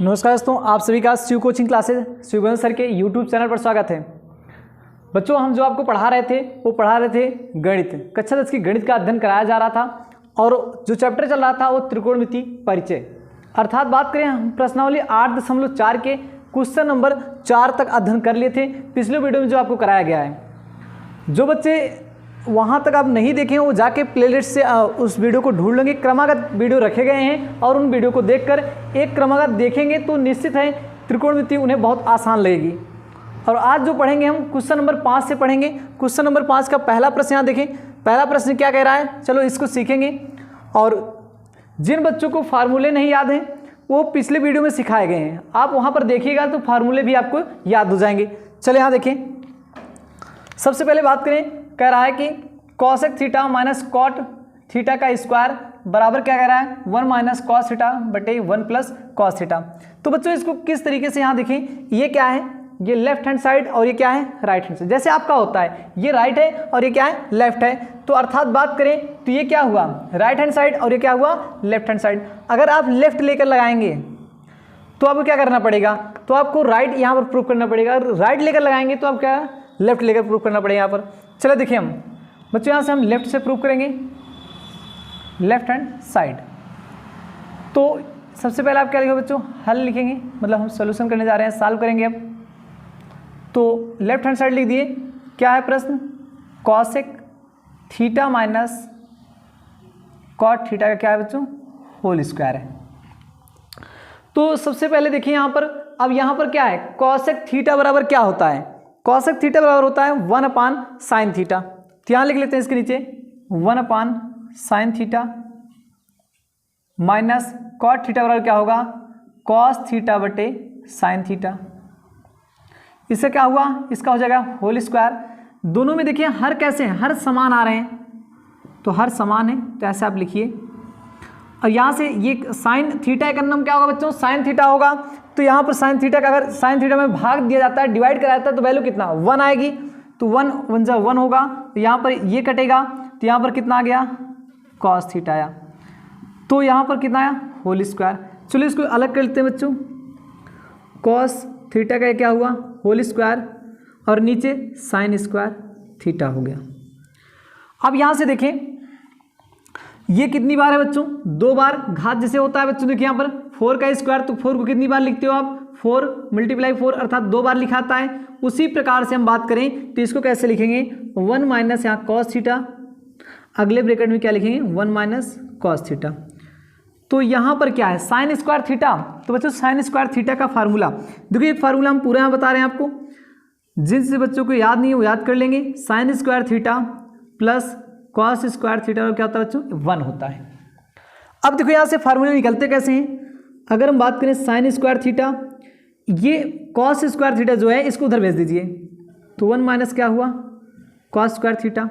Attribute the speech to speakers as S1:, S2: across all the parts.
S1: नमस्कार दोस्तों, आप सभी का Shiv coaching classes Shivganj sir के यूट्यूब चैनल पर स्वागत है। बच्चों, हम जो आपको पढ़ा रहे थे वो पढ़ा रहे थे गणित। कक्षा 10 की गणित का अध्ययन कराया जा रहा था और जो चैप्टर चल रहा था वो त्रिकोणमिति परिचय, अर्थात बात करें हम प्रश्नावली 8.4 के क्वेश्चन नंबर 4 तक अध्ययन कर लिए थे पिछले वीडियो में जो आपको कराया गया है। जो बच्चे वहाँ तक आप नहीं देखे हैं वो जाके प्लेलिस्ट से उस वीडियो को ढूंढ लेंगे। क्रमागत वीडियो रखे गए हैं और उन वीडियो को देखकर एक क्रमागत देखेंगे तो निश्चित है त्रिकोणमिति उन्हें बहुत आसान लगेगी। और आज जो पढ़ेंगे हम क्वेश्चन नंबर 5 से पढ़ेंगे। क्वेश्चन नंबर 5 का पहला प्रश्न यहाँ देखें। पहला प्रश्न क्या कह रहा है, चलो इसको सीखेंगे। और जिन बच्चों को फार्मूले नहीं याद हैं वो पिछले वीडियो में सिखाए गए हैं, आप वहाँ पर देखिएगा तो फार्मूले भी आपको याद हो जाएंगे। चलो यहाँ देखें, सबसे पहले बात करें, कह रहा है कि cosec theta minus cot theta का स्क्वायर बराबर क्या कह रहा है 1 माइनस कॉस थीटा बटे 1 प्लस कॉस थीटा। तो बच्चों इसको किस तरीके से यहाँ देखें, ये क्या है, ये लेफ्ट हैंड साइड और ये क्या है राइट हैंड साइड। जैसे आपका होता है ये राइट है और ये क्या है लेफ्ट है, तो अर्थात बात करें तो ये क्या हुआ राइट हैंड साइड और ये क्या हुआ लेफ्ट हैंड साइड। अगर आप लेफ्ट लेकर लगाएंगे तो आपको क्या करना पड़ेगा, तो आपको राइट यहाँ पर प्रूव करना पड़ेगा। राइट लेकर लगाएंगे तो आप क्या लेफ्ट लेकर प्रूव करना पड़ेगा यहाँ पर। चलो देखिए हम बच्चों यहाँ से हम लेफ्ट से प्रूव करेंगे, लेफ्ट हैंड साइड। तो सबसे पहले आप क्या लिखोगे बच्चों, हल लिखेंगे, मतलब हम सॉल्यूशन करने जा रहे हैं, सॉल्व करेंगे अब। तो लेफ्ट हैंड साइड लिख दिए, क्या है प्रश्न, cosec theta minus cot theta का क्या है बच्चों होल स्क्वायर है। तो सबसे पहले देखिए यहाँ पर, अब यहाँ पर क्या है कॉसेक थीटा बराबर क्या होता है, कॉसेक थीटा बराबर होता है 1 अपान साइन थीटा। तो यहाँ लिख लेते हैं इसके नीचे 1 upon sine theta minus cot theta बराबर क्या होगा कॉस थीटा बटे साइन थीटा। इससे क्या हुआ, इसका हो जाएगा होल स्क्वायर। दोनों में देखिए हर कैसे हैं, हर समान आ रहे हैं, तो हर समान है तो ऐसे आप लिखिए। और यहाँ से ये साइन थीटा का नाम क्या होगा बच्चों, साइन थीटा होगा। तो यहाँ पर साइन थीटा का अगर साइन थीटा में भाग दिया जाता है, डिवाइड कराया जाता है, तो वैल्यू कितना 1 आएगी। तो 1 1 जा 1 होगा, तो यहाँ पर ये कटेगा, तो यहाँ पर कितना आ गया कॉस थीटा आया। तो यहाँ पर कितना आया होल स्क्वायर। चलो इसको अलग कर लेते हैं बच्चों, कॉस थीटा का क्या हुआ होल स्क्वायर और नीचे साइन स्क्वायर थीटा हो गया। अब यहाँ से देखें ये कितनी बार है बच्चों, 2 बार। घात जैसे होता है बच्चों, देखिए यहाँ पर 4 का स्क्वायर, तो 4 को कितनी बार लिखते हो आप 4 × 4 अर्थात 2 बार लिखाता है। उसी प्रकार से हम बात करें तो इसको कैसे लिखेंगे 1 माइनस यहाँ कॉस थीटा, अगले ब्रैकेट में क्या लिखेंगे 1 माइनस कॉस थीटा। तो यहाँ पर क्या है साइन स्क्वायर थीटा। तो बच्चों साइन स्क्वायर थीटा का फार्मूला देखिए, ये फार्मूला हम पूरा यहाँ बता रहे हैं आपको, जिनसे बच्चों को याद नहीं है वो याद कर लेंगे। Sine square theta plus cos square theta और क्या होता है बच्चों 1 होता है। अब देखो यहाँ से फार्मूले निकलते कैसे हैं, अगर हम बात करें साइन स्क्वायर थीटा, ये कॉस स्क्वायर थीटा जो है इसको उधर भेज दीजिए, तो 1 माइनस क्या हुआ कॉस स्क्वायर थीटा।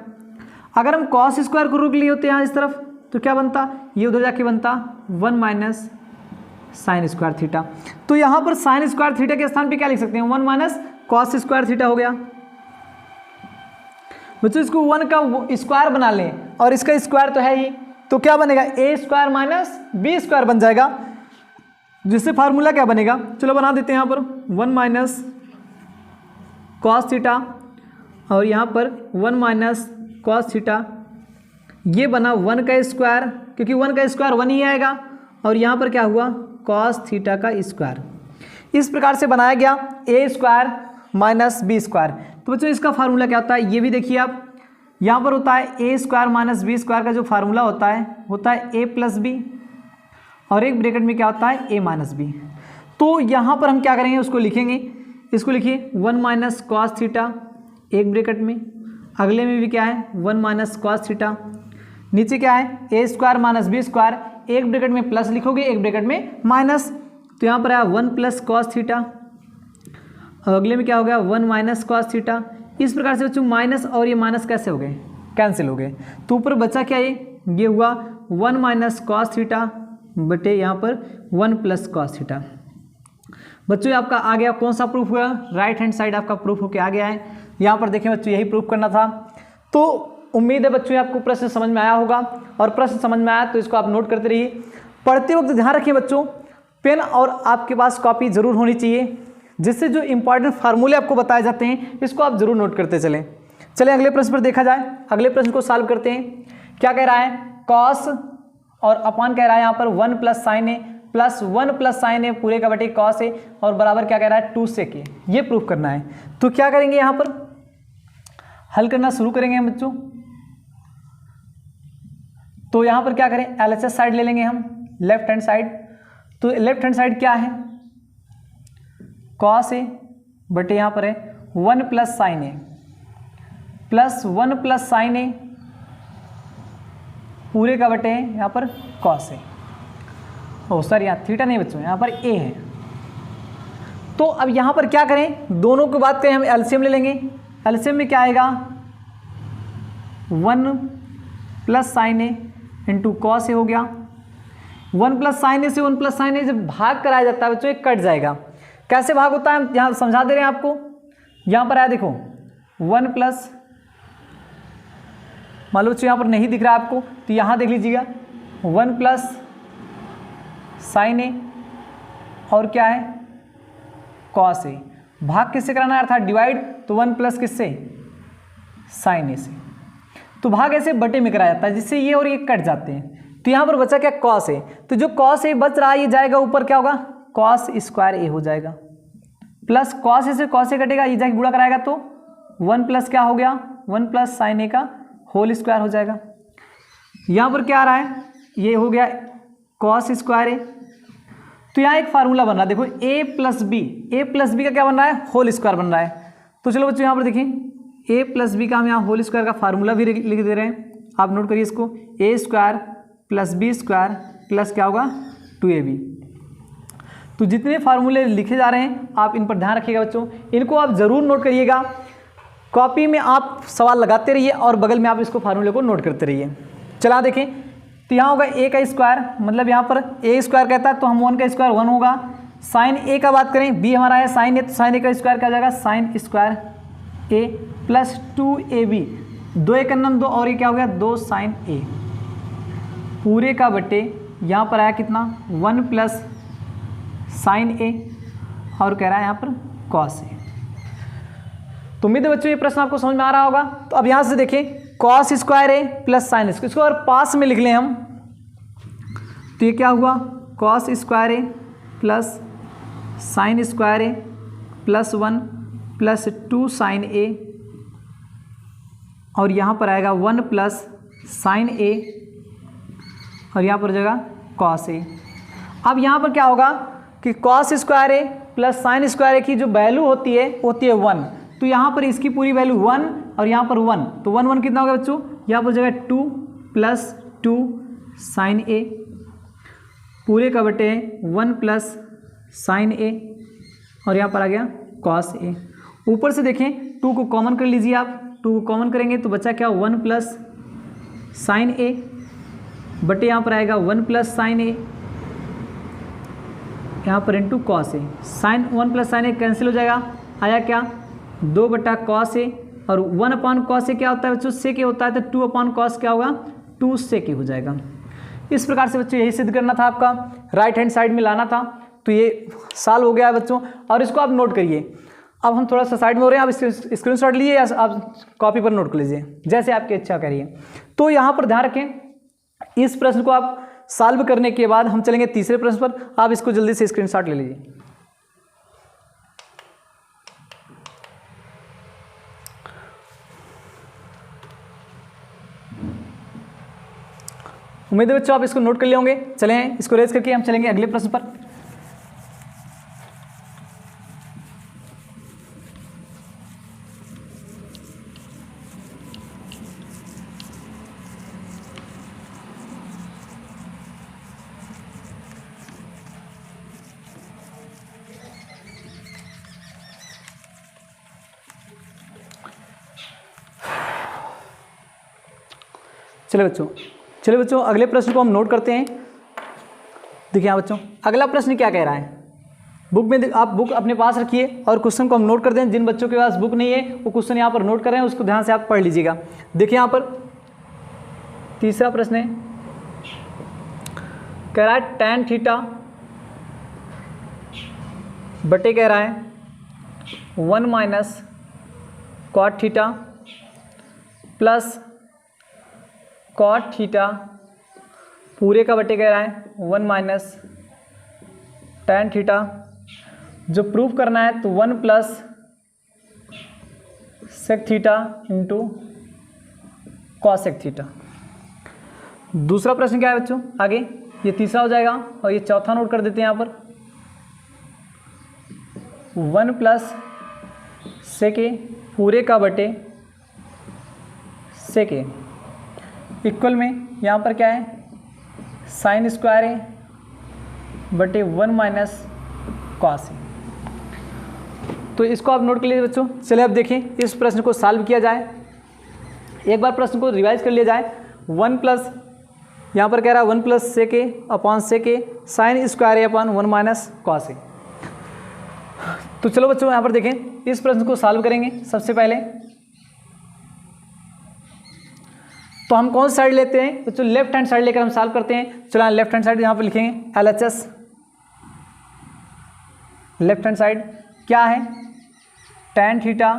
S1: अगर हम कॉस स्क्वायर को रोक लिए होते यहाँ इस तरफ तो क्या बनता, ये उधर जाके बनता 1 माइनस साइन स्क्वायर थीटा। तो यहाँ पर साइन स्क्वायर थीटा के स्थान पे क्या लिख सकते हैं 1 माइनस कॉस स्क्वायर थीटा हो गया। बच्चों इसको 1 का स्क्वायर बना लें और इसका स्क्वायर तो है ही, तो क्या बनेगा ए स्क्वायर माइनस बी स्क्वायर बन जाएगा, जिससे फार्मूला क्या बनेगा, चलो बना देते हैं यहाँ पर 1 माइनस कॉस थीटा और यहाँ पर 1 माइनस कॉस थीटा। ये बना 1 का स्क्वायर, क्योंकि 1 का स्क्वायर 1 ही आएगा, और यहाँ पर क्या हुआ कॉस थीटा का स्क्वायर। इस प्रकार से बनाया गया ए स्क्वायर माइनस बी स्क्वायर। तो बच्चों इसका फार्मूला क्या होता है ये भी देखिए आप, यहाँ पर होता है ए स्क्वायर माइनस बी स्क्वायर का जो फार्मूला होता है ए प्लस बी, और एक ब्रैकेट में क्या होता है ए माइनस बी। तो यहाँ पर हम क्या करेंगे उसको लिखेंगे, इसको लिखिए 1 माइनस कॉस थीटा एक ब्रैकेट में, अगले में भी क्या है 1 माइनस कॉस थीटा, नीचे क्या है ए स्क्वायर माइनस बी स्क्वायर, एक ब्रैकेट में प्लस लिखोगे एक ब्रैकेट में माइनस, तो यहाँ पर आया 1 प्लस कॉस थीटा, और अगले में क्या हो गया 1 माइनस कॉस थीटा। इस प्रकार से बच्चों माइनस और ये माइनस कैसे हो गए कैंसिल हो गए, तो ऊपर बचा क्या ये हुआ 1 माइनस कॉस थीटा बटे यहाँ पर 1 प्लस कॉस थीटा। बच्चों आपका आ गया कौन सा प्रूफ हुआ, राइट हैंड साइड आपका प्रूफ होके आ गया है। यहाँ पर देखें बच्चों यही प्रूफ करना था। तो उम्मीद है बच्चों आपको प्रश्न समझ में आया होगा, और प्रश्न समझ में आया तो इसको आप नोट करते रहिए। पढ़ते वक्त ध्यान रखिए बच्चों, पेन और आपके पास कॉपी ज़रूर होनी चाहिए, जिससे जो इंपॉर्टेंट फार्मूले आपको बताए जाते हैं इसको आप ज़रूर नोट करते चलें। चलें अगले प्रश्न पर देखा जाए। अगले प्रश्न को सॉल्व करते हैं। क्या कह रहा है, कॉस और अपॉन कह रहा है यहाँ पर 1 plus sine A plus 1 plus sine ए पूरे का बटे कॉस ए और बराबर क्या कह रहा है 2 सेक ए। ये प्रूफ करना है। तो क्या करेंगे, यहाँ पर हल करना शुरू करेंगे हम बच्चों। तो यहाँ पर क्या करें, एलएचएस साइड ले लेंगे हम, लेफ्ट हैंड साइड। तो लेफ्ट हैंड साइड क्या है, कॉस ए बटे यहाँ पर है 1 plus sine A plus 1 plus sine ए पूरे का बटे है यहाँ पर कॉस ए। ओ सर यहाँ थीटा नहीं बच्चों, यहाँ पर ए है। तो अब यहाँ पर क्या करें, दोनों की बात करें हम एलसीएम ले लेंगे। एलसीएम में क्या आएगा 1 plus sine A into cos A हो गया। 1 प्लस साइन ए से 1 प्लस साइन ए जब भाग कराया जाता है बच्चों, एक कट जाएगा। कैसे भाग होता है यहाँ समझा दे रहे हैं आपको। यहाँ पर आया देखो 1 प्लस, मान लो बच्चों यहाँ पर नहीं दिख रहा है आपको तो यहाँ देख लीजिएगा 1 प्लस साइन ए और क्या है कॉस ए। भाग किससे कराना है अर्थात डिवाइड, तो 1 प्लस किससे साइन ए से। तो भाग ऐसे बटे में कराया जाता है जिससे ये और ये कट जाते हैं। तो यहाँ पर बचा क्या कॉस ए। तो जो कॉस ए बच रहा है ये जाएगा ऊपर, क्या होगा कॉस स्क्वायर ए हो जाएगा प्लस कॉस ए से कॉस ए कटेगा, ये जाके गुणा कराएगा तो 1 प्लस क्या हो गया 1 प्लस साइन ए का होल स्क्वायर हो जाएगा। यहाँ पर क्या आ रहा है, ये हो गया कॉस स्क्वायर ए। तो यहाँ एक फार्मूला बन रहा है देखो, ए प्लस बी का क्या बन रहा है होल स्क्वायर बन रहा है। तो चलो बच्चों यहाँ पर देखिए ए प्लस बी का हम यहाँ होल स्क्वायर का फार्मूला भी लिख दे रहे हैं, आप नोट करिए इसको। A square plus B square plus क्या होगा 2ab। तो जितने फार्मूले लिखे जा रहे हैं आप इन पर ध्यान रखिएगा बच्चों, इनको आप ज़रूर नोट करिएगा। कॉपी में आप सवाल लगाते रहिए और बगल में आप इसको फार्मूले को नोट करते रहिए। चला देखें तो यहाँ होगा ए का स्क्वायर, मतलब यहाँ पर ए स्क्वायर कहता है तो हम 1 का स्क्वायर 1 होगा। साइन ए का बात करें, बी हमारा है साइन ए, तो साइन ए का स्क्वायर क्या जाएगा sine square A plus 2ab, 2 एक अन्नम 2 और ये क्या हो गया 2 साइन ए पूरे का बटे यहाँ पर आया कितना 1 प्लस साइन ए और कह रहा है यहाँ पर कॉस ए। तो उम्मीद है बच्चों ये प्रश्न आपको समझ में आ रहा होगा। तो अब यहाँ से देखें cos square A plus sine square, इसको अगर पास में लिख लें हम तो ये क्या हुआ cos square A plus sine square A plus 1 plus 2 sine ए और यहाँ पर आएगा 1 प्लस साइन ए और यहाँ पर जाएगा कॉस ए। अब यहाँ पर क्या होगा कि cos square A plus sine square ए की जो वैल्यू होती है 1, तो यहाँ पर इसकी पूरी वैल्यू 1 और यहाँ पर 1, तो 1 1 कितना होगा बच्चों, यहाँ पर जगह 2 प्लस 2 साइन ए पूरे का बटे 1 प्लस साइन ए और यहाँ पर आ गया कॉस ए। ऊपर से देखें 2 को कॉमन कर लीजिए आप, 2 को कॉमन करेंगे तो बचा क्या 1 प्लस साइन ए बटे यहाँ पर आएगा 1 प्लस साइन ए यहाँ पर into cos A. Sign 1 plus sine A cancel हो जाएगा, आया क्या 2 बटा कॉस ए और 1 अपॉन कॉस ए क्या होता है बच्चों सेक ए होता है, तो 2 अपॉन कॉस क्या होगा 2 सेक ए हो जाएगा। इस प्रकार से बच्चों यही सिद्ध करना था आपका, राइट हैंड साइड में लाना था। तो ये सॉल्व हो गया है बच्चों और इसको आप नोट करिए। अब हम थोड़ा सा साइड में हो रहे हैं, आप स्क्रीनशॉट लीजिए या आप कॉपी पर नोट कर लीजिए जैसे आपकी इच्छा करिए। तो यहाँ पर ध्यान रखें इस प्रश्न को आप सॉल्व करने के बाद हम चलेंगे तीसरे प्रश्न पर, आप इसको जल्दी से स्क्रीनशॉट ले लीजिए। उम्मीद है बच्चों आप इसको नोट कर लिए होंगे। चलें इसको रेज करके हम चलेंगे अगले प्रश्न पर। चलिए बच्चों अगले प्रश्न को हम नोट करते हैं। देखिए यहाँ बच्चों अगला प्रश्न क्या कह रहा है, बुक में आप बुक अपने पास रखिए और क्वेश्चन को हम नोट कर दें। जिन बच्चों के पास बुक नहीं है वो क्वेश्चन यहाँ पर नोट कर रहे हैं, उसको ध्यान से आप पढ़ लीजिएगा। देखिए यहाँ पर तीसरा प्रश्न है, कह रहा है tan थीटा बटे कह रहा है 1 minus cot theta plus cot theta पूरे का बटे कह रहा है 1 माइनस टैन थीटा। जो प्रूफ करना है तो 1 plus sec theta into cosec theta. दूसरा प्रश्न क्या है बच्चों आगे, ये तीसरा हो जाएगा और ये चौथा नोट कर देते हैं यहाँ पर 1 प्लस सेक ए पूरे का बटे सेक ए इक्वल में यहाँ पर क्या है साइन स्क्वायर ए बटे 1 माइनस कॉस ए। तो इसको आप नोट कर लीजिए बच्चों। चलिए अब देखें इस प्रश्न को सॉल्व किया जाए। एक बार प्रश्न को रिवाइज कर लिया जाए। 1 प्लस यहाँ पर कह रहा है 1 प्लस सेक ए अपॉन सेक ए साइन स्क्वायर ए अपॉन 1 माइनस कॉस ए। तो चलो बच्चों यहाँ पर देखें इस प्रश्न को सॉल्व करेंगे। सबसे पहले तो हम कौन सी साइड लेते हैं बच्चों, लेफ्ट हैंड साइड लेकर हम सॉल्व करते हैं। चलो लेफ्ट हैंड साइड यहाँ पर लिखेंगे LHS। लेफ्ट हैंड साइड क्या है टैन थीटा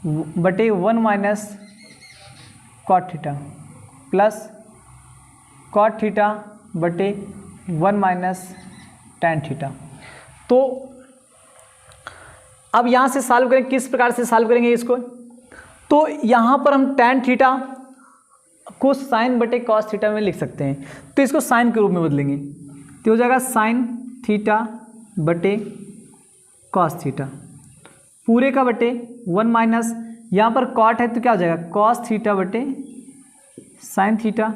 S1: बटे 1 minus cot theta plus cot theta बटे 1 माइनस टैन थीटा। तो अब यहाँ से सॉल्व करें, किस प्रकार से सॉल्व करेंगे इसको। तो यहाँ पर हम टैन थीटा को साइन बटे कॉस थीटा में लिख सकते हैं, तो इसको साइन के रूप में बदलेंगे तो हो जाएगा साइन थीटा बटे कॉस थीटा पूरे का बटे 1 माइनस यहाँ पर कॉट है तो क्या हो जाएगा कॉस थीटा बटे साइन थीटा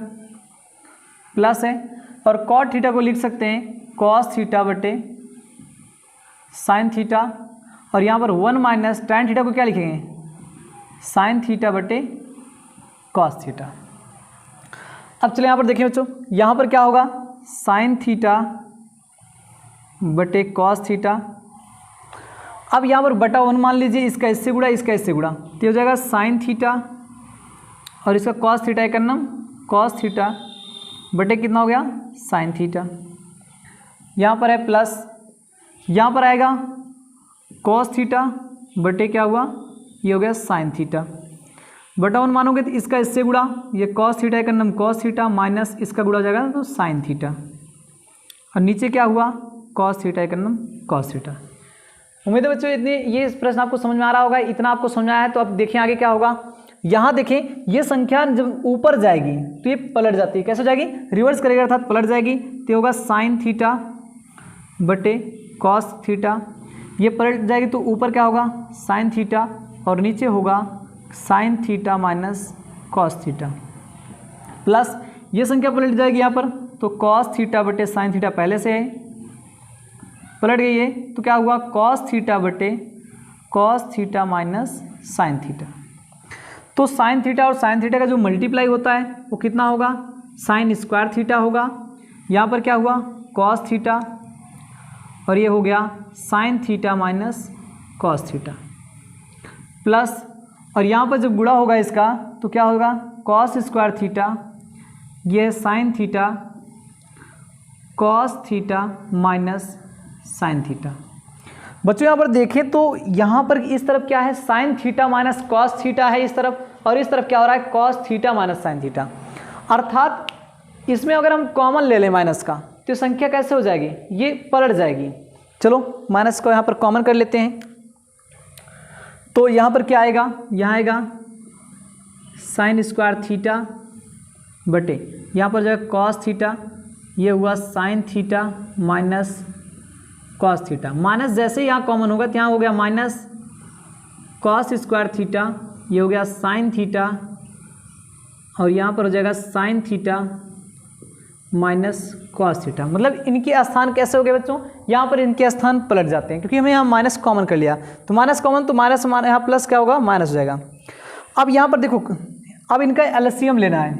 S1: प्लस है और कॉट थीटा को लिख सकते हैं कॉस थीटा बटे साइन थीटा और यहाँ पर 1 माइनस टैन थीटा को क्या लिखेंगे साइन थीटा बटे कॉस थीटा। अब चलिए यहाँ पर देखिए बच्चों, यहाँ पर क्या होगा साइन थीटा बटे कॉस थीटा। अब यहाँ पर बटा 1 मान लीजिए, इसका इससे गुणा इसका इससे गुणा तो हो जाएगा साइन थीटा और इसका कॉस थीटा का नाम कॉस थीटा बटे कितना हो गया साइन थीटा। यहाँ पर है प्लस, यहाँ पर आएगा कॉस थीटा बटे क्या हुआ ये हो गया साइन थीटा बटा 1 मानोगे तो इसका इससे गुणा ये कॉस थीटा का नाम कॉस थीटा माइनस इसका गुणा हो जाएगा तो साइन थीटा और नीचे क्या हुआ कॉस थीटा का नाम कॉस थीटा। उम्मीद है बच्चों इतने ये प्रश्न आपको समझ में आ रहा होगा। इतना आपको समझ में आया है तो अब देखें आगे क्या होगा। यहाँ देखें ये संख्या जब ऊपर जाएगी तो ये पलट जाती है, कैसे हो जाएगी रिवर्स करेगा अर्थात पलट जाएगी तो होगा साइन थीटा बटे कॉस थीटा। ये पलट जाएगी तो ऊपर क्या होगा साइन थीटा और नीचे होगा sign theta minus cos theta plus ये संख्या पलट जाएगी यहाँ पर तो कॉस थीटा बटे साइन थीटा पहले से है पलट गई है तो क्या हुआ कॉस थीटा बटे cos theta minus sine theta. तो साइन थीटा और साइन थीटा का जो मल्टीप्लाई होता है वो कितना होगा साइन स्क्वायर थीटा होगा। यहाँ पर क्या हुआ कॉस थीटा और ये हो गया sign theta minus cos theta plus और यहाँ पर जब गुणा होगा इसका तो क्या होगा कॉस स्क्वायर थीटा ये sine theta cos theta minus sine theta. बच्चों यहाँ पर देखें तो यहाँ पर इस तरफ क्या है sign theta minus cos theta है इस तरफ और इस तरफ क्या हो रहा है cos theta minus sine theta. अर्थात इसमें अगर हम कॉमन ले लें माइनस का तो संख्या कैसे हो जाएगी ये पलट जाएगी। चलो माइनस को यहाँ पर कॉमन कर लेते हैं तो यहाँ पर क्या आएगा यहाँ आएगा साइन स्क्वायर थीटा बटे यहाँ पर जो है कॉस थीटा ये हुआ sign theta minus cos theta minus जैसे ही यहाँ कॉमन होगा तो यहाँ हो गया माइनस कॉस स्क्वायर थीटा ये हो गया साइन थीटा और यहाँ पर हो जाएगा sign theta minus cos theta. मतलब इनके स्थान कैसे हो गए बच्चों यहाँ पर इनके स्थान पलट जाते हैं क्योंकि हमें यहाँ माइनस कॉमन कर लिया तो माइनस कॉमन तो माइनस यहाँ प्लस क्या होगा माइनस हो जाएगा। अब यहाँ पर देखो अब इनका एलसीएम लेना है।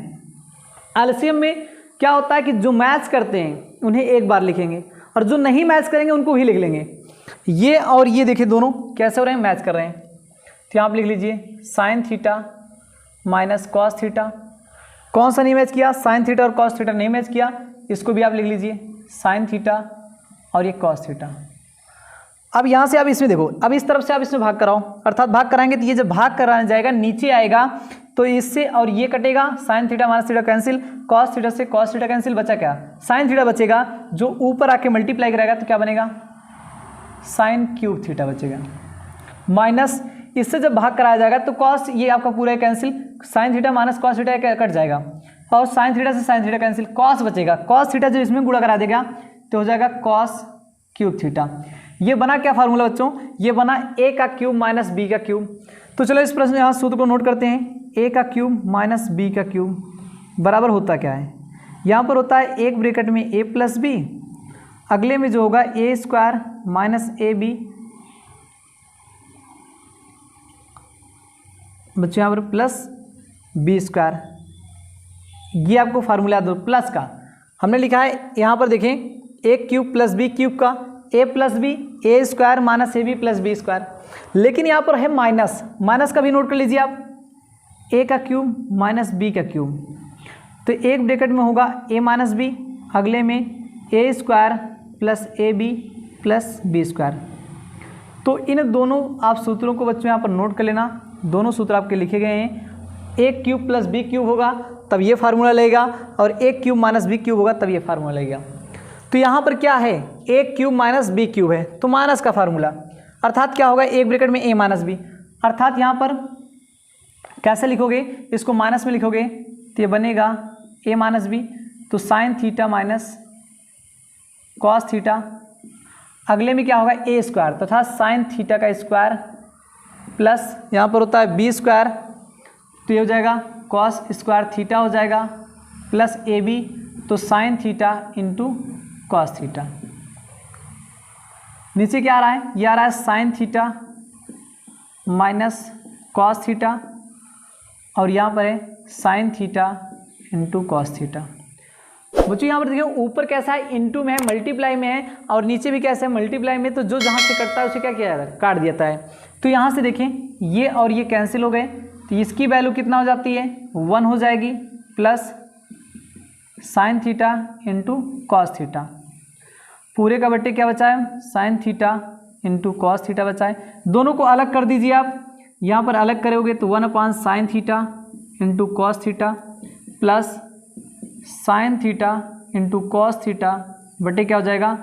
S1: एलसीएम में क्या होता है कि जो मैच करते हैं उन्हें एक बार लिखेंगे और जो नहीं मैच करेंगे उनको भी लिख लेंगे। ये और ये देखिए दोनों कैसे हो रहे हैं मैच कर रहे हैं तो यहाँ आप लिख लीजिए sign theta minus cos theta. कौन सा नहीं मैच किया साइन थीटा और कॉस थीटा नहीं मैच किया इसको भी आप लिख लीजिए साइन थीटा और ये कॉस थीटा अब यहाँ से आप इसमें देखो, अब इस तरफ से आप इसमें भाग कराओ, अर्थात भाग कराएंगे तो ये जब भाग कराने जाएगा नीचे आएगा तो इससे और ये कटेगा, sign theta minus theta cancel, cos theta से कॉस थीटा कैंसिल, बचा क्या, साइन थीटा बचेगा, जो ऊपर आके मल्टीप्लाई कराएगा तो क्या बनेगा, साइन क्यूब थीटा बचेगा, माइनस इससे जब भाग कराया जाएगा तो कॉस ये आपका पूरा cancel, sign theta minus cos theta cut जाएगा और साइन थीटा से साइन थीटा कैंसिल, कॉस बचेगा, कॉस थीटा जो इसमें गुणा करा देगा तो हो जाएगा कॉस क्यूब थीटा। ये बना क्या फार्मूला बच्चों, ये बना a का क्यूब माइनस b का क्यूब। तो चलो इस प्रश्न यहाँ सूत्र को नोट करते हैं, a का क्यूब माइनस b का क्यूब बराबर होता क्या है, यहाँ पर होता है एक ब्रैकेट में a प्लस बी, अगले में जो होगा ए स्क्वायर माइनस ए बी, बच्चों यहाँ पर प्लस बी स्क्वायर, ये आपको फार्मूला दो प्लस का हमने लिखा है यहाँ पर देखें, A cube plus B cube का A plus B, A square minus A B plus B square, लेकिन यहाँ पर है माइनस, माइनस का भी नोट कर लीजिए आप, ए का क्यूब माइनस बी का क्यूब, तो एक ब्रैकेट में होगा ए माइनस बी, अगले में A square plus A B plus B square. तो इन दोनों आप सूत्रों को बच्चों यहाँ पर नोट कर लेना, दोनों सूत्र आपके लिखे गए हैं, ए क्यूब प्लस बी क्यूब होगा तब ये फार्मूला लगेगा और ए क्यूब माइनस बी क्यूब होगा तब ये फार्मूला लगेगा। तो यहाँ पर क्या है, ए क्यूब माइनस बी क्यूब है तो माइनस का फार्मूला, अर्थात क्या होगा, एक ब्रैकेट में ए माइनस बी, अर्थात यहाँ पर कैसे लिखोगे, इसको माइनस में लिखोगे तो ये बनेगा ए माइनस बी, तो sign theta minus cos theta, अगले में क्या होगा ए स्क्वायर तथा साइन थीटा का स्क्वायर प्लस यहाँ पर होता है बी स्क्वायर, तो ये हो जाएगा कॉस स्क्वायर थीटा हो जाएगा प्लस ए बी, तो sine theta into cos theta. नीचे क्या आ रहा है, ये आ रहा है sign theta minus cos theta और यहाँ पर है sine theta into cos theta. बच्चों यहाँ पर देखिए ऊपर कैसा है, इंटू में है, मल्टीप्लाई में है और नीचे भी कैसा है, मल्टीप्लाई में, तो जो जहाँ से कटता है उसे क्या किया जाता है, काट दिया जाता है। तो यहाँ से देखें ये और ये कैंसिल हो गए तो इसकी वैल्यू कितना हो जाती है, 1 हो जाएगी plus sine theta into cos theta, पूरे का बट्टे क्या बचा है, sine theta into cos theta बचा है। दोनों को अलग कर दीजिए आप, यहाँ पर अलग करोगे तो 1 sine theta into cos theta plus sine theta into cos theta बटे क्या हो जाएगा,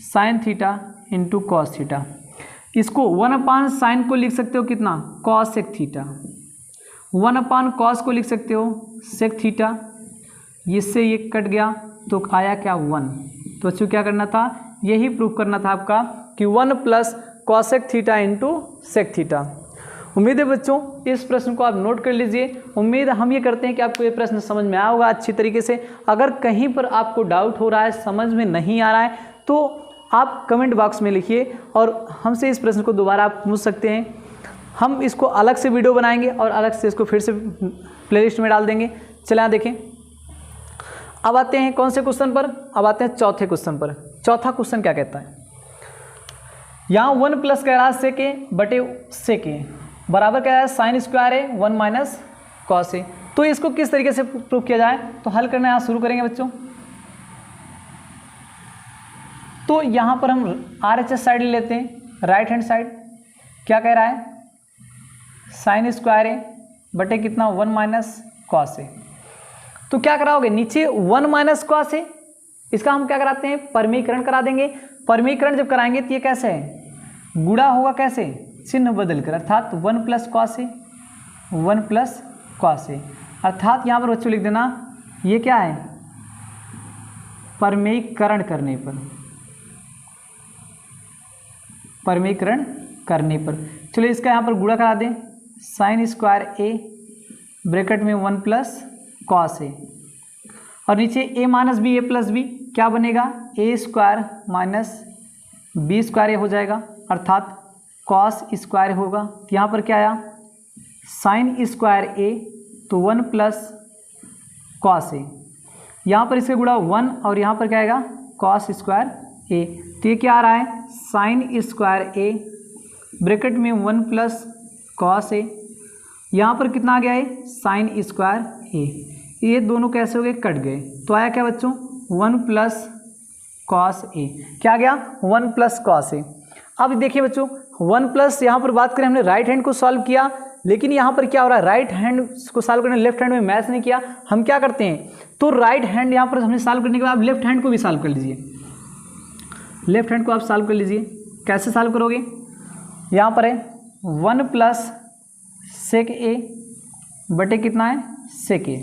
S1: sine theta into cos theta. इसको 1 साइन को लिख सकते हो कितना, कॉस सेक थीटा, 1 कॉस को लिख सकते हो सेक थीटा, इससे ये कट गया तो आया क्या 1। तो बच्चों क्या करना था, यही प्रूफ करना था आपका कि 1 plus cosec theta into sec theta. उम्मीद है बच्चों इस प्रश्न को आप नोट कर लीजिए। उम्मीद हम ये करते हैं कि आपको ये प्रश्न समझ में आया होगा अच्छी तरीके से। अगर कहीं पर आपको डाउट हो रहा है, समझ में नहीं आ रहा है, तो आप कमेंट बॉक्स में लिखिए और हमसे इस प्रश्न को दोबारा आप पूछ सकते हैं। हम इसको अलग से वीडियो बनाएंगे और अलग से इसको फिर से प्लेलिस्ट में डाल देंगे। चलिए यहाँ देखें, अब आते हैं कौन से क्वेश्चन पर, अब आते हैं चौथे क्वेश्चन पर। चौथा क्वेश्चन क्या कहता है, यहाँ 1 प्लस कह रहा है सेक ए बटे सेक ए बराबर क्या है, साइन स्क्वायर है 1 माइनस कॉस ए। तो इसको किस तरीके से प्रूव किया जाए, तो हल करना यहाँ शुरू करेंगे बच्चों। तो यहाँ पर हम RHS साइड ले लेते हैं, राइट हैंड साइड क्या कह रहा है, साइन स्क्वायर ए बटे कितना 1 माइनस कॉस ए। तो क्या कराओगे, नीचे 1 माइनस कॉस ए, इसका हम क्या कराते हैं, परमीकरण करा देंगे। परमीकरण जब कराएंगे तो ये कैसे है, गुणा होगा कैसे, चिन्ह बदल कर, अर्थात 1 प्लस कॉस ए 1 प्लस कॉस ए, अर्थात यहाँ पर बच्चों लिख देना ये क्या है, परमीकरण करने पर, परमीकरण करने पर। चलो इसका यहाँ पर गुणा करा दें, साइन स्क्वायर ए ब्रैकेट में 1 प्लस कॉस ए और नीचे ए माइनस बी ए प्लस बी क्या बनेगा, ए स्क्वायर माइनस बी स्क्वायर ए हो जाएगा, अर्थात कॉस स्क्वायर होगा। तो यहाँ पर क्या आया, साइन स्क्वायर ए तो 1 प्लस कॉस ए, यहाँ पर इसके गुणा 1 और यहाँ पर क्या आएगा कॉस स्क्वायर ए। तो ये क्या आ रहा है, साइन स्क्वायर ए ब्रैकेट में 1 प्लस कॉस ए, यहाँ पर कितना आ गया है, साइन स्क्वायर ए। ये दोनों कैसे हो गए, कट गए, तो आया क्या बच्चों 1 प्लस कॉस ए, क्या आ गया 1 प्लस कॉस ए। अब देखिए बच्चों 1 प्लस यहाँ पर बात करें हमने राइट हैंड को सॉल्व किया, लेकिन यहाँ पर क्या हो रहा है, राइट हैंड को सॉल्व करने लेफ्ट हैंड में मैच नहीं किया। हम क्या करते हैं, तो राइट हैंड यहाँ पर हमने सॉल्व करने के बाद लेफ्ट हैंड को भी सॉल्व कर लीजिए। लेफ्ट हैंड को आप सॉल्व कर लीजिए। कैसे सॉल्व करोगे, यहाँ पर है 1 प्लस सेक ए बटे कितना है सेक ए।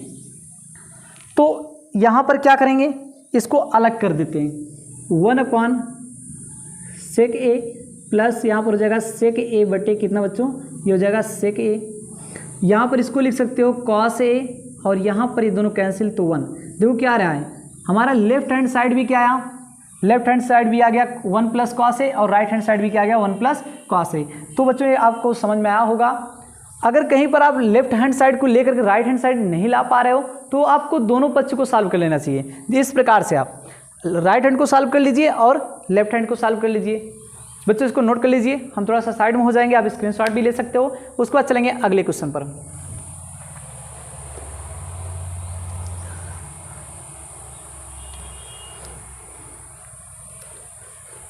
S1: तो यहाँ पर क्या करेंगे, इसको अलग कर देते हैं। 1 अपॉन सेक ए प्लस यहाँ पर हो जाएगा सेक ए बटे कितना बच्चों, ये हो जाएगा सेक ए। यहाँ पर इसको लिख सकते हो कॉस ए, और यहाँ पर ये दोनों कैंसिल तो 1। देखो क्या आ रहा है, हमारा लेफ्ट हैंड साइड भी क्या आया, लेफ्ट हैंड साइड भी आ गया 1 प्लस कॉस ए, और राइट हैंड साइड भी क्या आ गया 1 प्लस कॉस ए। तो बच्चों ये आपको समझ में आया होगा। अगर कहीं पर आप लेफ्ट हैंड साइड को लेकर के राइट हैंड साइड नहीं ला पा रहे हो, तो आपको दोनों पक्ष को सॉल्व कर लेना चाहिए। इस प्रकार से आप राइट हैंड को सॉल्व कर लीजिए और लेफ्ट हैंड को सॉल्व कर लीजिए। बच्चों इसको नोट कर लीजिए, हम थोड़ा सा साइड में हो जाएंगे, आप स्क्रीनशॉट भी ले सकते हो। उसके बाद चलेंगे अगले क्वेश्चन पर।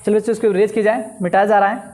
S1: चलिए बच्चों इसको इरेज की जाए, मिटाया जा रहा है।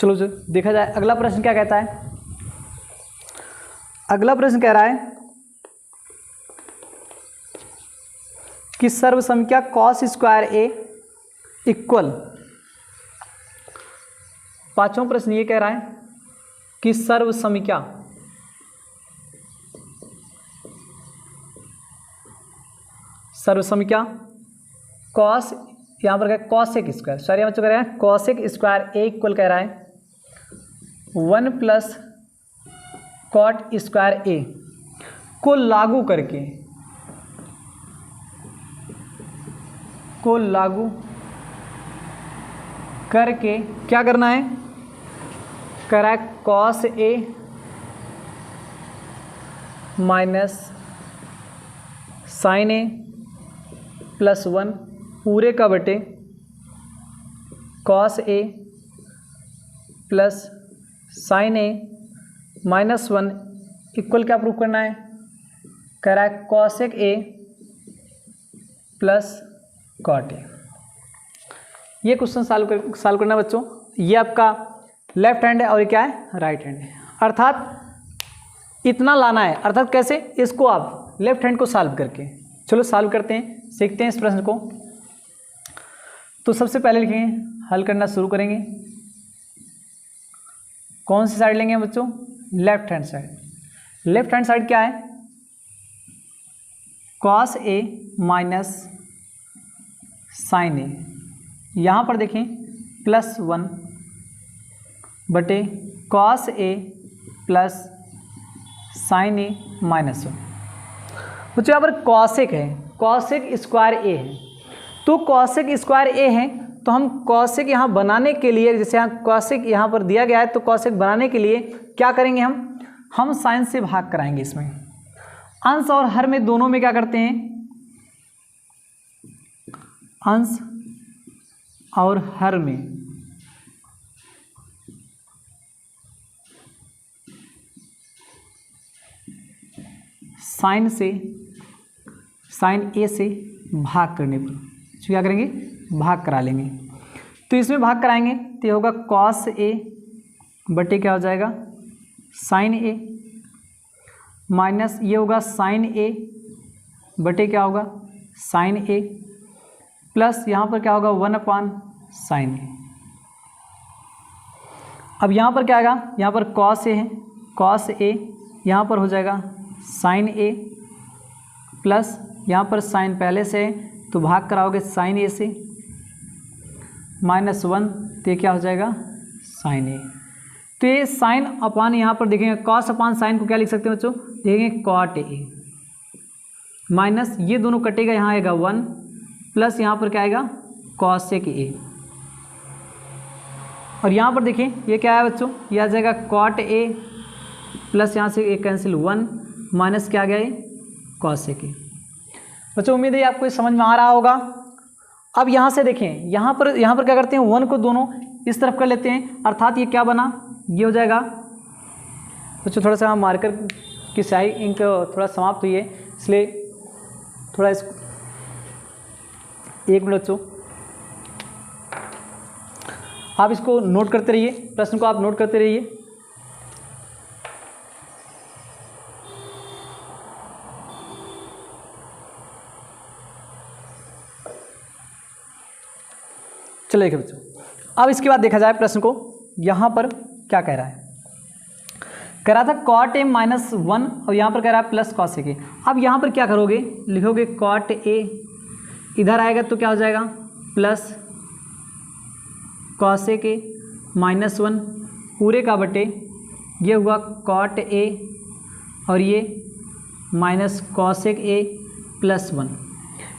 S1: चलो जो देखा जाए अगला प्रश्न क्या कहता है। अगला प्रश्न कह रहा है कि सर्वसंख्या कॉस स्क्वायर ए इक्वल, पांचवा प्रश्न ये कह रहा है कि सर्वसंख्या कॉस, यहाँ पर क्या कॉसेक स्क्वायर, सॉरी बच्चों कह रहे हैं कॉसेक स्क्वायर ए इक्वल कह रहा है 1 प्लस कॉट स्क्वायर ए को लागू करके क्या करना है, कह रहा है cos A minus sine A plus 1 पूरे का बटे cos A plus sine A minus 1 equal क्या प्रूफ करना है, कह रहा है cosec A plus cot A. ये क्वेश्चन सॉल्व करना बच्चों। ये आपका लेफ्ट हैंड है और ये क्या है राइट हैंड है, अर्थात इतना लाना है। अर्थात कैसे, इसको आप लेफ्ट हैंड को सॉल्व करके, चलो सॉल्व करते हैं, सीखते हैं इस प्रश्न को। तो सबसे पहले लिखेंगे, हल करना शुरू करेंगे। कौन सी साइड लेंगे बच्चों, left hand side. Left hand side क्या है, कॉस ए माइनस साइन ए, यहाँ पर देखें प्लस 1 बटे cos A plus sine A minus 1। बच्चों यहाँ पर कॉसेक है, कॉसेक स्क्वायर ए है, तो कॉसेक स्क्वायर ए है, तो हम कॉसेक यहाँ बनाने के लिए, जैसे यहाँ कॉसेक यहाँ पर दिया गया है, तो कॉसेक बनाने के लिए क्या करेंगे, हम साइन से भाग कराएंगे। इसमें अंश और हर में दोनों में क्या करते हैं, अंश और हर में साइन ए से भाग करने पर क्या करेंगे, भाग करा लेंगे। तो इसमें भाग कराएंगे तो ये होगा कॉस ए बटे क्या हो जाएगा साइन ए, माइनस ये होगा साइन ए बटे क्या होगा साइन ए, प्लस यहाँ पर क्या होगा 1 अपॉन साइन ए। अब यहाँ पर क्या आएगा, यहाँ पर कॉस ए है, कॉस ए यहाँ पर हो जाएगा साइन ए, प्लस यहाँ पर साइन पहले से है तो भाग कराओगे साइन ए से, माइनस 1 तो क्या हो जाएगा साइन ए। तो ये साइन अपान यहाँ पर देखेंगे कॉस अपान साइन को क्या लिख सकते हैं बच्चों, देखेंगे कॉट ए माइनस ये दोनों कटेगा, यहाँ आएगा 1 प्लस यहाँ पर क्या आएगा कॉसेक ए, और यहाँ पर देखिए ये क्या है बच्चों, ये आ जाएगा कॉट ए प्लस यहाँ से ए कैंसिल 1 माइनस क्या आ गया ये कॉसेक ए। बच्चों उम्मीद है आपको समझ में आ रहा होगा। अब यहाँ से देखें, यहाँ पर क्या करते हैं 1 को दोनों इस तरफ कर लेते हैं, अर्थात ये क्या बना, ये हो जाएगा बच्चों थोड़ा सा मार्कर की स्याही इंक थोड़ा समाप्त हुई है, इसलिए थोड़ा इस 1 मिनट बच्चों आप इसको नोट करते रहिए, प्रश्न को आप नोट करते रहिए। चलिए देखिए बच्चों, अब इसके बाद देखा जाए प्रश्न को, यहाँ पर क्या कह रहा है, कह रहा था कॉट ए माइनस 1 और यहाँ पर कह रहा है प्लस कॉसेक ए। अब यहाँ पर क्या करोगे, लिखोगे कॉट ए, इधर आएगा तो क्या हो जाएगा प्लस कॉसेक ए माइनस 1 पूरे का बटे ये हुआ कॉट ए और ये माइनस कॉसेक ए प्लस 1।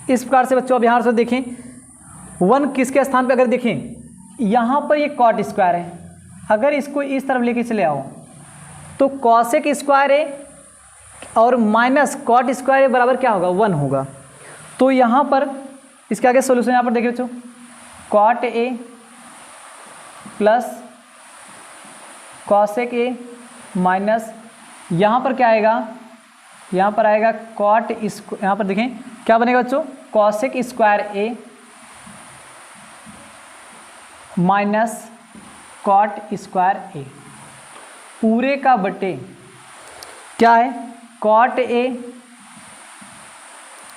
S1: इस प्रकार से बच्चों अब यहाँ से देखें 1 किसके स्थान पे अगर देखें, यहाँ पर ये कॉट स्क्वायर है, अगर इसको इस तरफ लेके चले आओ तो कॉसेक स्क्वायर ए और माइनस कॉट स्क्वायर ए बराबर क्या होगा 1 होगा। तो यहाँ पर इसके आगे सोल्यूशन यहाँ पर देखिए बच्चों, cot A plus cosec A minus यहाँ पर क्या आएगा, यहाँ पर आएगा कॉट यहाँ पर देखें क्या बनेगा बच्चों, cosec square A minus cot square A पूरे का बटे क्या है cot A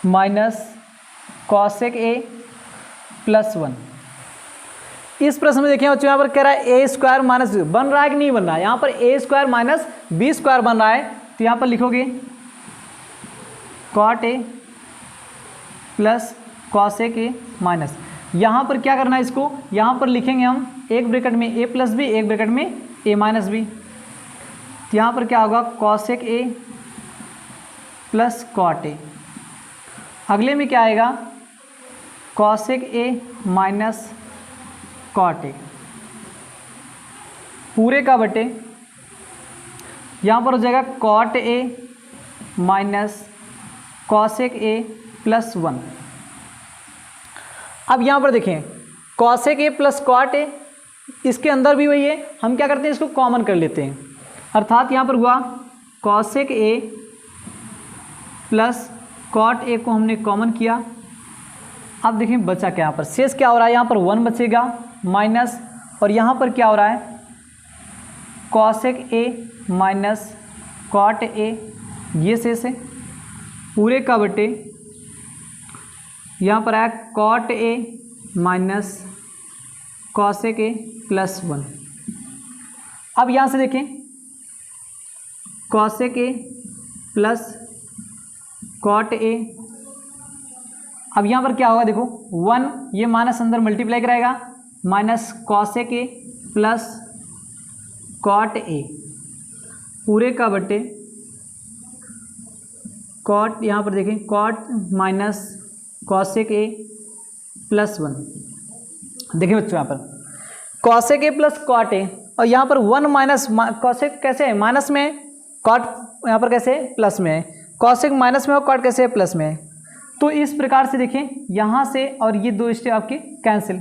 S1: minus cosec A plus 1। इस प्रश्न में देखिए बच्चों यहाँ पर कह रहा है ए स्क्वायर माइनस बन रहा है कि नहीं बन रहा है, यहाँ पर A square minus B square बन रहा है, तो यहाँ पर लिखोगे cot A plus cosec A minus, यहाँ पर क्या करना है इसको, यहाँ पर लिखेंगे हम एक ब्रैकेट में ए प्लस बी, एक ब्रैकेट में ए माइनस बी, तो यहाँ पर क्या होगा cosec A plus cot A, अगले में क्या आएगा cosec A minus cot A पूरे का बटे यहाँ पर हो जाएगा cot A minus cosec A plus 1। अब यहाँ पर देखें cosec A plus cot A, इसके अंदर भी वही है, हम क्या करते हैं इसको कॉमन कर लेते हैं, अर्थात यहाँ पर हुआ cosec A plus cot A को हमने कॉमन किया। अब देखें बचा क्या, यहाँ पर शेष क्या हो रहा है, यहाँ पर 1 बचेगा माइनस, और यहाँ पर क्या हो रहा है cosec A minus cot A, ये शेष है पूरे का बटे यहाँ पर आया cot A minus cosec A plus 1। अब यहाँ से देखें cosec A plus cot A, अब यहाँ पर क्या होगा देखो 1 ये माइनस अंदर मल्टीप्लाई कराएगा minus cosec A plus cot A पूरे का बटे कॉट, यहाँ पर देखें cot minus cosec A plus 1। देखिए बच्चों यहाँ पर cosec A plus cot A और यहाँ पर 1 माइनस कॉसेक कैसे है माइनस में, कॉट यहाँ पर कैसे है प्लस में है, कॉसेक माइनस में और कॉट कैसे है प्लस में है। तो इस प्रकार से देखें यहाँ से और ये 2 स्टेप आपके कैंसिल।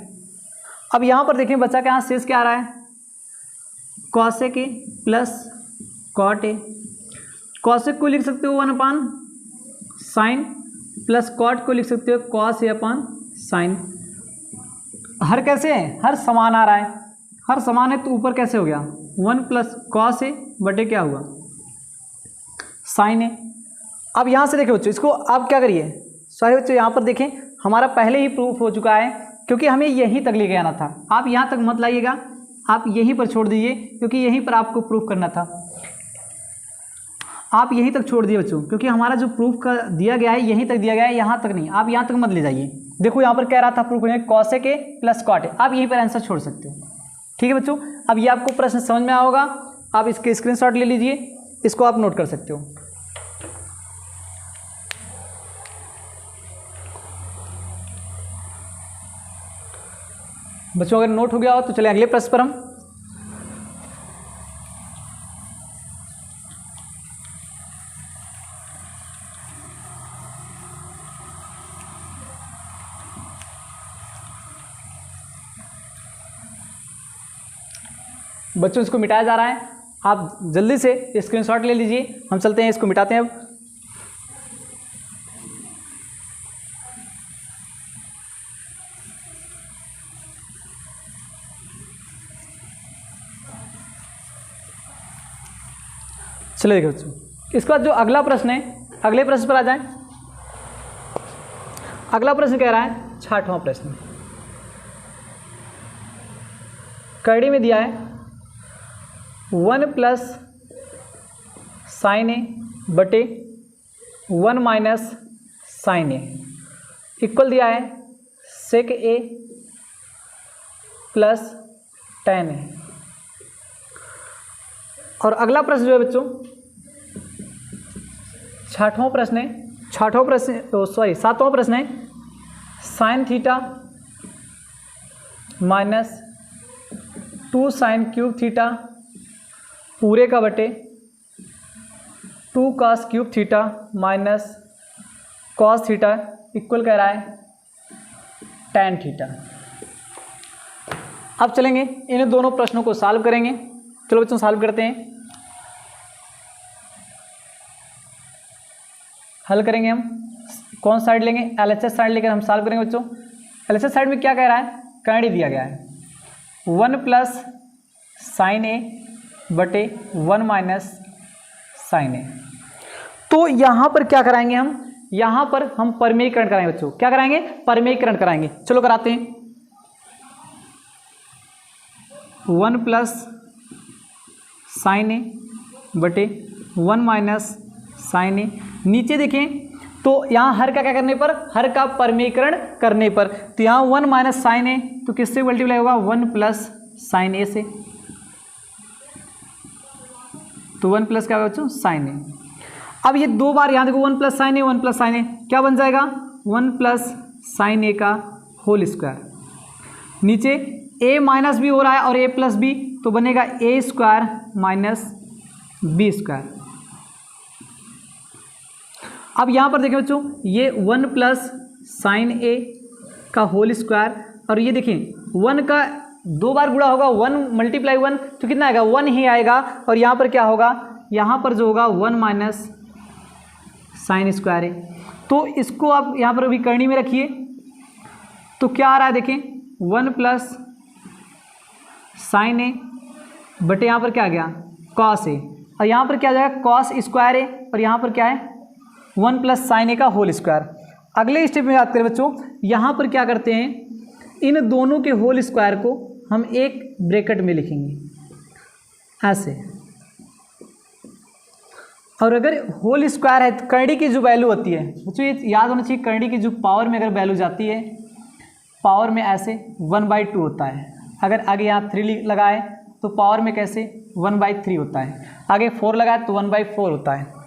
S1: अब यहाँ पर देखें बच्चा के यहाँ शेष क्या आ रहा है cosec A plus cot A, cosec को लिख सकते हो 1 अपान साइन प्लस कॉट को लिख सकते हो कॉस ए अपान साइन। हर कैसे है, हर समान आ रहा है, हर समान है तो ऊपर कैसे हो गया 1 प्लस कॉस ए बटे क्या हुआ साइन ए। अब यहाँ से देखिए बच्चों इसको आप क्या करिए, सॉरी बच्चों यहाँ पर देखें हमारा पहले ही प्रूफ हो चुका है, क्योंकि हमें यहीं तक लेके आना था, आप यहाँ तक मत लाइएगा, आप यहीं पर छोड़ दीजिए क्योंकि यहीं पर आपको प्रूफ करना था, आप यहीं तक छोड़ दिए बच्चों, क्योंकि हमारा जो प्रूफ का दिया गया है यहीं तक दिया गया है, यहाँ तक नहीं, आप यहाँ तक मत ले जाइए। देखो यहाँ पर कह रहा था प्रूफ करेंगे cosec A plus cot A, आप यहीं पर आंसर छोड़ सकते हो, ठीक है बच्चों, अब ये आपको प्रश्न समझ में आया होगा, आप इसके स्क्रीनशॉट ले लीजिए, इसको आप नोट कर सकते हो। बच्चों अगर नोट हो गया हो तो चले अगले प्रश्न पर हम। बच्चों इसको मिटाया जा रहा है, आप जल्दी से स्क्रीनशॉट ले लीजिए, हम चलते हैं इसको मिटाते हैं अब। चलिए देखो बच्चों, इसके बाद जो अगला प्रश्न है, अगले प्रश्न पर आ जाएं। अगला प्रश्न कह रहा है 6वां प्रश्न, कड़ी में दिया है 1 प्लस साइन ए बटे 1 माइनस साइन ए इक्वल दिया है सेक ए प्लस टेन ए। और अगला प्रश्न जो है बच्चों 7वां प्रश्न है sign theta minus 2 sine cube theta पूरे का बटे 2 cos cube theta minus cos theta equal कह रहा है tan थीटा। अब चलेंगे इन दोनों प्रश्नों को सॉल्व करेंगे। चलो बच्चों सॉल्व करते हैं। हल करेंगे हम, कौन साइड लेंगे, एलएचएस साइड लेकर हम सॉल्व करेंगे बच्चों। एलएचएस साइड में क्या कह रहा है, कड़ी दिया गया है 1 प्लस साइन ए बटे 1 माइनस साइन ए। तो यहाँ पर क्या कराएंगे हम, यहाँ पर हम परमेयीकरण कराएंगे बच्चों। क्या कराएंगे, परमेयीकरण कराएंगे। चलो कराते हैं। 1 प्लस साइन ए बटे 1 माइनस साइन ए। नीचे देखें तो यहाँ हर का क्या करने पर, हर का परमेयीकरण करने पर, तो यहाँ 1 माइनस साइन ए तो किससे मल्टीप्लाई होगा, 1 प्लस साइन ए से। तो 1 प्लस क्या होगा बच्चों, साइन ए। अब ये दो बार यहाँ देखो 1 प्लस साइन ए, 1 प्लस साइन ए क्या बन जाएगा, 1 प्लस साइन ए का होल स्क्वायर। नीचे ए माइनस बी हो रहा है और ए प्लस बी, तो बनेगा ए स्क्वायर माइनस बी स्क्वायर। अब यहाँ पर देखें बच्चों, ये 1 प्लस साइन ए का होल स्क्वायर, और ये देखें 1 का दो बार गुणा होगा, 1 मल्टीप्लाई 1 तो कितना आएगा, 1 ही आएगा। और यहाँ पर क्या होगा, यहाँ पर जो होगा 1 माइनस साइन स्क्वायर है। तो इसको आप यहाँ पर अभी करनी में रखिए, तो क्या आ रहा है देखें, 1 प्लस साइन ए बटे यहाँ पर क्या आ गया, कॉस ए, और यहाँ पर क्या आ जाएगा, कॉस स्क्वायर ए, और यहाँ पर क्या है 1 प्लस साइन ए का होल स्क्वायर। अगले स्टेप में बात करें बच्चों, यहाँ पर क्या करते हैं, इन दोनों के होल स्क्वायर को हम एक ब्रैकेट में लिखेंगे ऐसे। और अगर होल स्क्वायर है तो करड़ी की जो वैल्यू होती है बच्चों, ये याद होना चाहिए, करड़ी की जो पावर में अगर वैल्यू जाती है, पावर में ऐसे 1/2 होता है। अगर आगे यहाँ 3 लगाए तो पावर में कैसे 1/3 होता है, आगे 4 लगाए तो 1/4 होता है।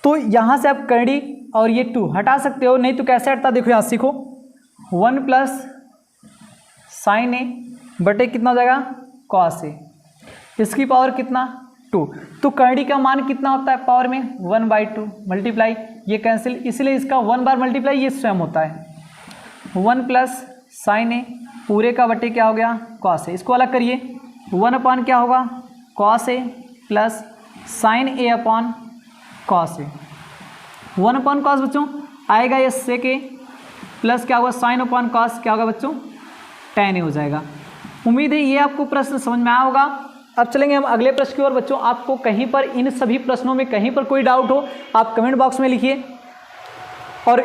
S1: तो यहाँ से आप करड़ी और ये 2 हटा सकते हो, नहीं तो कैसे हटता, देखो यहाँ सीखो, 1 प्लस साइन ए बटे कितना हो जाएगा, कॉस ए, इसकी पावर कितना 2। तो करड़ी का मान कितना होता है पावर में, 1/2 मल्टीप्लाई, ये कैंसिल, इसलिए इसका 1 बार मल्टीप्लाई ये स्वयं होता है। 1 प्लस साइन ए पूरे का बटे क्या हो गया, कॉस ए। इसको अलग करिए, 1 अपॉन क्या होगा, cos A plus sine A upon cos A. 1 upon cos बच्चों आएगा ये सेक ए, प्लस क्या होगा साइन अपॉन कॉस क्या होगा बच्चों, tan ए हो जाएगा। उम्मीद है ये आपको प्रश्न समझ में आया होगा। अब चलेंगे हम अगले प्रश्न की ओर। बच्चों आपको कहीं पर इन सभी प्रश्नों में कहीं पर कोई डाउट हो, आप कमेंट बॉक्स में लिखिए। और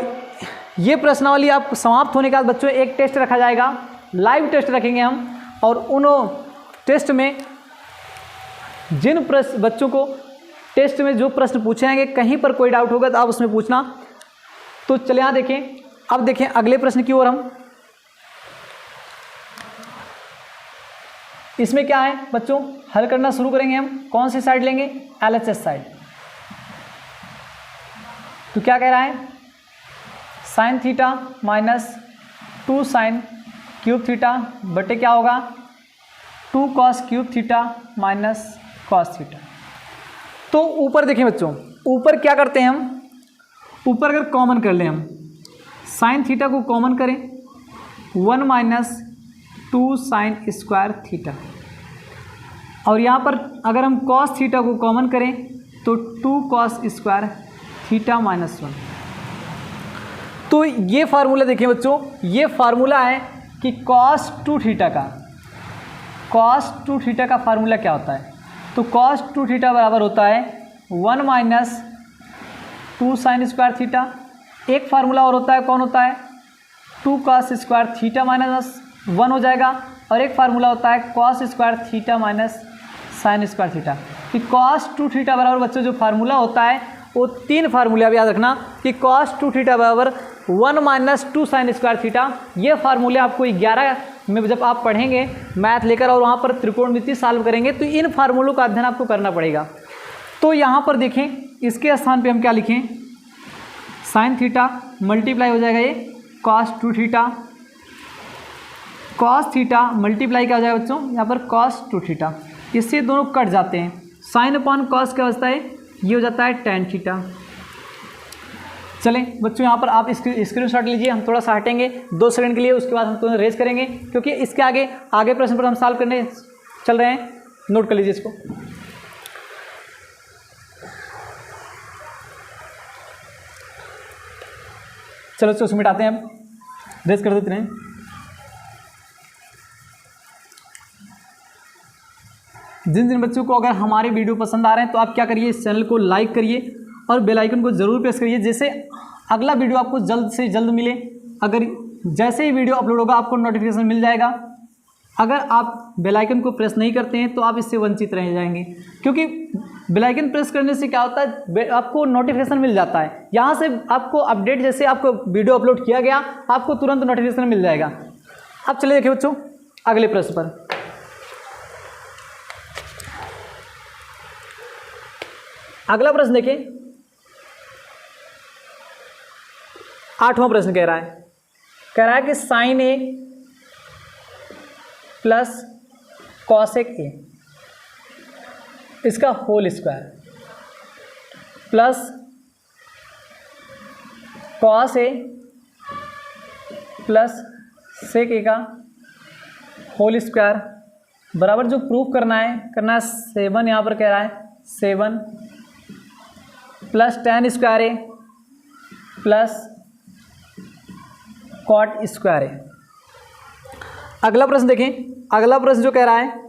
S1: ये प्रश्नावली आपको समाप्त होने के बाद बच्चों एक टेस्ट रखा जाएगा, लाइव टेस्ट रखेंगे हम, और उन टेस्ट में जिन प्रश्न बच्चों को टेस्ट में जो प्रश्न पूछे जाएंगे, कहीं पर कोई डाउट होगा तो आप उसमें पूछना। तो चलिए यहाँ देखें, अब देखें अगले प्रश्न की ओर हम। 7वां प्रश्न है, 1 प्लस साइन ए बटे 1 माइनस साइन ए इक्वल दिया है 1 प्लस साइन ए बटे 1 माइनस साइन ए। इसमें क्या है बच्चों, हल करना शुरू करेंगे हम, कौन सी साइड लेंगे, LHS साइड। तो क्या कह रहा है, sign theta minus 2 sine cube theta बटे क्या होगा 2 cos cube theta minus cos theta. तो ऊपर देखें बच्चों, ऊपर क्या करते हैं हम, ऊपर अगर कॉमन कर लें हम, साइन थीटा को कॉमन करें 1 माइनस 2 साइन स्क्वायर थीटा, और यहाँ पर अगर हम कॉस थीटा को कॉमन करें तो 2 कॉस स्क्वायर थीटा माइनस 1। तो ये फार्मूला देखिए बच्चों, ये फार्मूला है कि कॉस 2 थीटा का, कॉस 2 थीटा का फार्मूला क्या होता है, तो कॉस 2 थीटा बराबर होता है 1 माइनस 2 साइन स्क्वायर थीटा। एक फार्मूला और होता है, कौन होता है, 2 कॉस स्क्वायर थीटा माइनस 1 हो जाएगा, और एक फार्मूला होता है cos square theta minus sine square theta. कि कॉस 2 थीटा बराबर बच्चों जो फार्मूला होता है वो 3 फार्मूले आप याद रखना, कि कॉस 2 थीटा बराबर 1 माइनस 2 साइन स्क्वायर थीटा। ये फार्मूले आपको 11 में जब आप पढ़ेंगे मैथ लेकर और वहाँ पर त्रिकोणमिति सॉल्व करेंगे तो इन फार्मूलों का अध्ययन आपको करना पड़ेगा। तो यहाँ पर देखें, इसके स्थान पे हम क्या लिखें, साइन थीटा मल्टीप्लाई हो जाएगा ये cos 2 theta, cos theta multiply क्या हो जाएगा बच्चों, यहाँ पर कॉस 2 थीटा, इससे दोनों कट जाते हैं, साइन अपॉन कॉस क्या बचता है, ये हो जाता है टेन थीटा। चलें बच्चों, यहाँ पर आप स्क्रीनशॉट लीजिए, हम थोड़ा सा हटेंगे 2 सेकंड के लिए, उसके बाद हम तुरंत रेज करेंगे, क्योंकि इसके आगे प्रश्न पर हम सॉल्व करने चल रहे हैं। नोट कर लीजिए इसको। चलो उसको मिटाते हैं, हम रेज कर देते हैं। जिन बच्चों को अगर हमारे वीडियो पसंद आ रहे हैं तो आप क्या करिए, इस चैनल को लाइक करिए और बेल आइकन को ज़रूर प्रेस करिए, जिससे अगला वीडियो आपको जल्द से जल्द मिले। अगर जैसे ही वीडियो अपलोड होगा आपको नोटिफिकेशन मिल जाएगा। अगर आप बेल आइकन को प्रेस नहीं करते हैं तो आप इससे वंचित रह जाएंगे, क्योंकि बेल आइकन प्रेस करने से क्या होता है, आपको नोटिफिकेशन मिल जाता है, यहाँ से आपको अपडेट, जैसे आपको वीडियो अपलोड किया गया आपको तुरंत नोटिफिकेशन मिल जाएगा। अब चलिए देखिए बच्चों अगले प्रश्न पर। अगला प्रश्न देखिए, 8वां प्रश्न कह रहा है कि sine A plus cosec A इसका whole square plus cos A plus sec A का होल स्क्वायर बराबर जो प्रूफ करना है 7, यहाँ पर कह रहा है 7 plus ten square A plus cot square ए। अगला प्रश्न देखें, अगला प्रश्न जो कह रहा है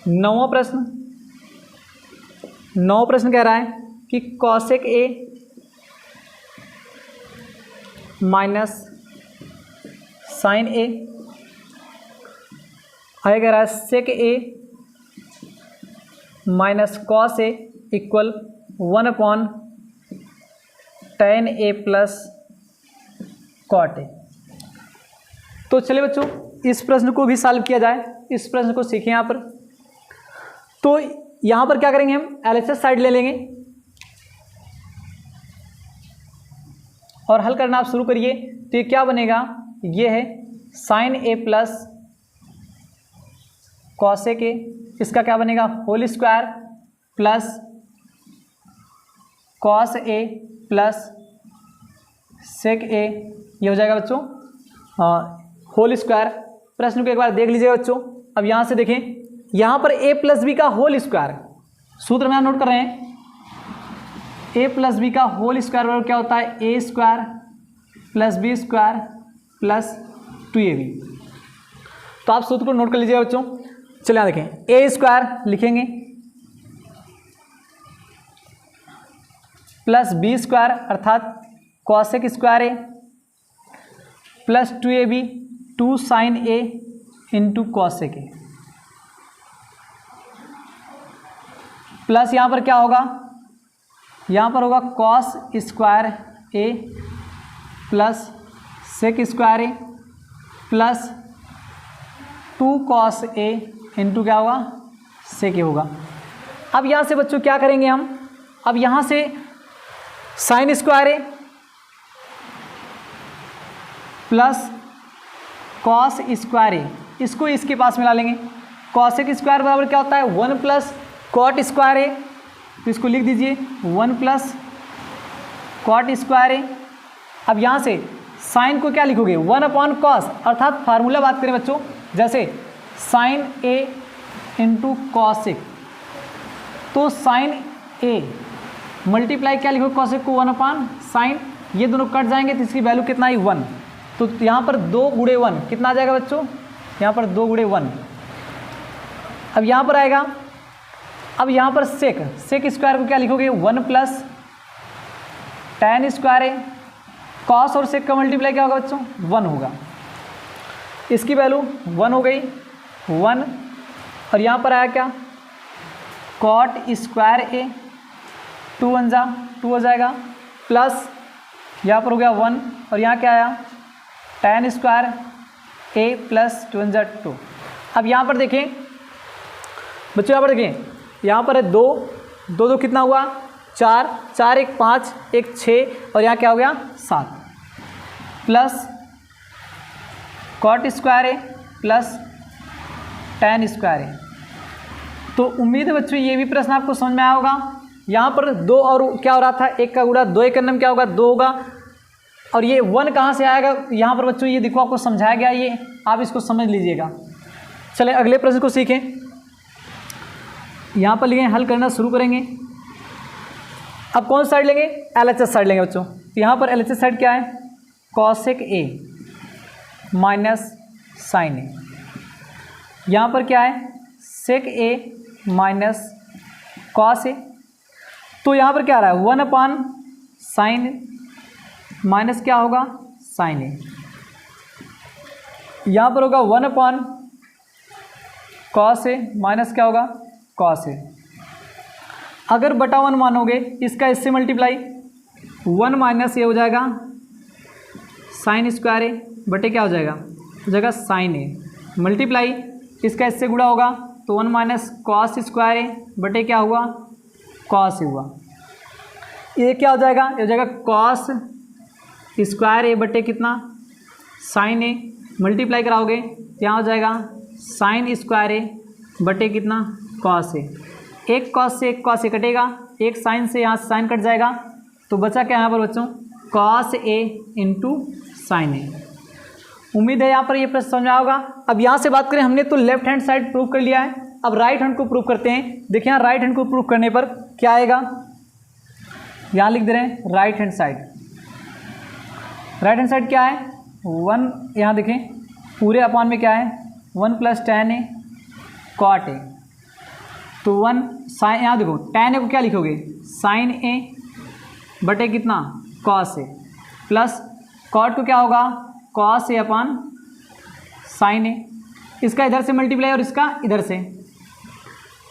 S1: 9वां प्रश्न कह रहा है कि cosec A minus sine A, आगे कह रहा है sec A minus cos A equal 1/tan A plus cot A. तो चलिए बच्चों इस प्रश्न को भी सॉल्व किया जाए, इस प्रश्न को सीखें। यहाँ पर तो यहाँ पर क्या करेंगे, हम एलएचएस साइड ले लेंगे और हल करना आप शुरू करिए। तो ये क्या बनेगा, ये है sine A plus cosec A, इसका क्या बनेगा whole square plus cos A plus sec A, ये हो जाएगा बच्चों होल स्क्वायर। प्रश्न को एक बार देख लीजिएगा बच्चों। अब यहाँ से देखें, यहाँ पर a प्लस बी का होल स्क्वायर, सूत्र में नोट कर रहे हैं, a प्लस बी का होल स्क्वायर बराबर क्या होता है, a square plus B square plus 2ab। तो आप सूत्र को नोट कर लीजिएगा बच्चों। चलिए यहाँ देखें, a स्क्वायर लिखेंगे प्लस बी स्क्वायर अर्थात cosec square A plus 2ab 2 sine A into cosec A, plus यहाँ पर क्या होगा, यहाँ पर होगा cos square A plus sec square A plus 2 cos A into क्या होगा sec A होगा। अब यहाँ से बच्चों क्या करेंगे हम, अब यहाँ से sine square A plus cos square ए, इसको इसके पास मिला लेंगे। कॉसेक स्क्वायर बराबर क्या होता है 1 प्लस कॉट स्क्वायर ए, तो इसको लिख दीजिए 1 प्लस कॉट स्क्वायर ए। अब यहाँ से साइन को क्या लिखोगे 1 अपॉन कॉस, अर्थात फार्मूला बात करें बच्चों जैसे साइन ए इंटू कॉसेक, तो साइन ए मल्टीप्लाई क्या लिखोगे कॉसेक को 1 अपॉन साइन, ये दोनों कट जाएंगे तो इसकी वैल्यू कितना आई 1, तो यहाँ पर 2 गुणे 1 कितना आ जाएगा बच्चों, यहाँ पर 2 गुणे 1। अब यहाँ पर आएगा, अब यहाँ पर सेक स्क्वायर को क्या लिखोगे 1 प्लस tan स्क्वायर ए, कॉस और सेक का मल्टीप्लाई क्या होगा बच्चों 1 होगा, इसकी वैल्यू 1 हो गई 1। और यहाँ पर आया क्या कॉट स्क्वायर ए 2 1 जा 2 हो जाएगा, प्लस यहाँ पर हो गया 1 और यहाँ क्या आया tan स्क्वायर ए प्लस 2 1 जा 2। अब यहाँ पर देखें बच्चों, यहाँ पर देखें, यहाँ पर है 2 2 2 कितना हुआ 4 4 1 5 1 6 और यहाँ क्या हो गया 7, plus cot square A plus tan square ए। तो उम्मीद है बच्चों ये भी प्रश्न आपको समझ में आया होगा। यहाँ पर 2 और क्या हो रहा था 1 का गुणा 2 1 का क्या होगा 2 होगा, और ये 1 कहाँ से आएगा यहाँ पर बच्चों, ये देखो आपको समझाया गया, ये आप इसको समझ लीजिएगा। चलें अगले प्रश्न को सीखें। यहाँ पर लिखें हल करना शुरू करेंगे। अब कौन साइड लेंगे LHS साइड लेंगे बच्चों, तो यहाँ पर LHS साइड क्या है कॉसेक ए माइनस साइन ए, यहाँ पर क्या है सेक ए माइनस कॉस ए, तो यहाँ पर क्या आ रहा है 1 अपॉन साइन माइनस क्या होगा साइन ए, यहाँ पर होगा 1 अपॉन कॉस ए माइनस क्या होगा कॉस ए। अगर बटा 1 मानोगे इसका इससे मल्टीप्लाई 1 माइनस ये हो जाएगा साइन स्क्वायर ए बटे क्या हो जाएगा साइन ए, मल्टीप्लाई इसका इससे गुणा होगा तो 1 माइनस कॉस स्क्वायर ए बटे क्या हुआ कॉस ए हुआ। ये क्या हो जाएगा, ये हो जाएगा कॉस स्क्वायर ए बटे कितना साइन ए, मल्टीप्लाई कराओगे यहाँ हो जाएगा साइन स्क्वायर ए बटे कितना कॉस ए। एक कॉस से एक कॉस ए कटेगा, एक साइन से यहाँ साइन कट जाएगा, तो बचा क्या यहाँ पर बच्चों कॉस ए इंटू साइन ए। उम्मीद है यहाँ पर ये प्रश्न समझ में होगा। अब यहाँ से बात करें, हमने तो लेफ्ट हैंड साइड प्रूव कर लिया है, अब राइट हैंड को प्रूव करते हैं। देखिए यहाँ राइट हैंड को प्रूव करने पर क्या आएगा, यहाँ लिख दे रहे हैं right hand side. Right hand side क्या है 1, यहाँ देखें पूरे अपॉन में क्या है 1 plus tan A cot A, तो 1 साइन, यहाँ देखो tan ए को क्या लिखोगे साइन ए बटे कितना कॉस ए, प्लस कॉट को क्या होगा कॉस ए अपॉन साइन ए, इसका इधर से मल्टीप्लाई और इसका इधर से,